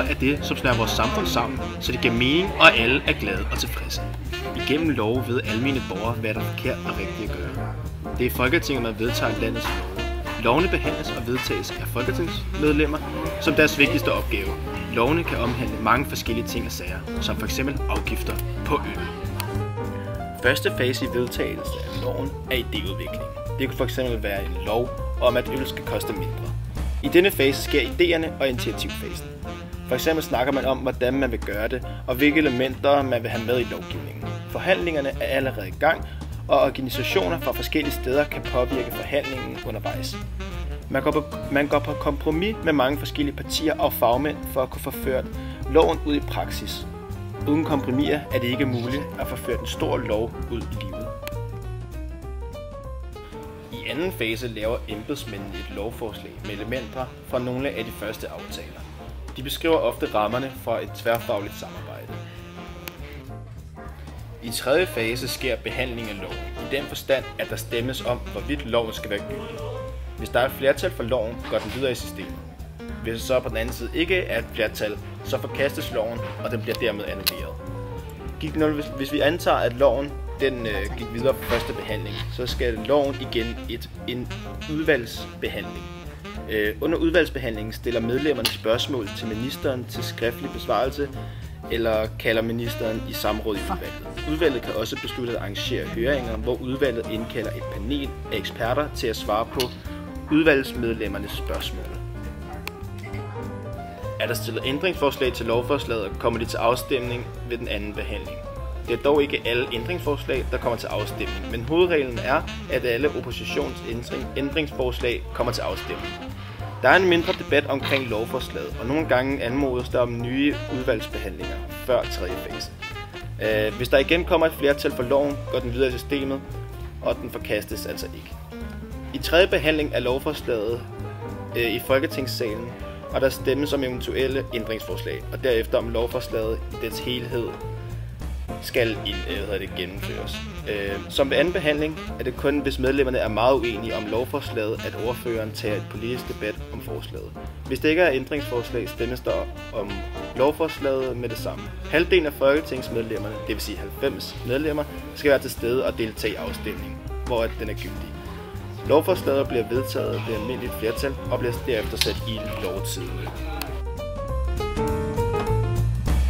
er det, som snører vores samfund sammen, så det giver mening, og alle er glade og tilfredse. Igennem love ved almene borgere, hvad der er forkert og rigtigt at gøre. Det er Folketinget, man vedtager landets love. Lovene behandles og vedtages af folketingsmedlemmer som deres vigtigste opgave. Lovene kan omhandle mange forskellige ting og sager, som f.eks. afgifter på øl. Første fase i vedtagelse af loven er idéudvikling. Det kan f.eks. være en lov om, at øl skal koste mindre. I denne fase sker idéerne og initiativfasen. For eksempel snakker man om, hvordan man vil gøre det, og hvilke elementer man vil have med i lovgivningen. Forhandlingerne er allerede i gang, og organisationer fra forskellige steder kan påvirke forhandlingen undervejs. Man går på kompromis med mange forskellige partier og fagmænd for at kunne få ført loven ud i praksis. Uden kompromiser er det ikke muligt at få ført en stor lov ud i livet. I anden fase laver embedsmændene et lovforslag med elementer fra nogle af de første aftaler. De beskriver ofte rammerne for et tværfagligt samarbejde. I tredje fase sker behandling af loven, i den forstand, at der stemmes om, hvorvidt loven skal være gyldig. Hvis der er et flertal for loven, går den videre i systemet. Hvis der så på den anden side ikke er et flertal, så forkastes loven, og den bliver dermed annulleret. Hvis vi antager, at loven gik videre på første behandling, så skal loven igen en udvalgsbehandling. Under udvalgsbehandlingen stiller medlemmerne spørgsmål til ministeren til skriftlig besvarelse, eller kalder ministeren i samråd i udvalget. Udvalget kan også beslutte at arrangere høringer, hvor udvalget indkalder et panel af eksperter til at svare på udvalgsmedlemmernes spørgsmål. Er der stillet ændringsforslag til lovforslaget, kommer de til afstemning ved den anden behandling. Det er dog ikke alle ændringsforslag, der kommer til afstemning, men hovedreglen er, at alle oppositionsændringsforslag kommer til afstemning. Der er en mindre debat omkring lovforslaget, og nogle gange anmodes der om nye udvalgsbehandlinger før tredje fase. Hvis der igen kommer et flertal for loven, går den videre i systemet, og den forkastes altså ikke. I tredje behandling af lovforslaget i Folketingssalen, og der stemmes om eventuelle ændringsforslag, og derefter om lovforslaget i dets helhed skal gennemføres. Som ved anden behandling er det kun, hvis medlemmerne er meget uenige om lovforslaget, at ordføreren tager et politisk debat om forslaget. Hvis det ikke er ændringsforslag, stemmes der om lovforslaget med det samme. Halvdelen af folketingsmedlemmerne, det vil sige 90 medlemmer, skal være til stede og deltage i afstemningen, hvor den er gyldig. Lovforslaget bliver vedtaget ved almindeligt flertal og bliver derefter sat i lovtidende.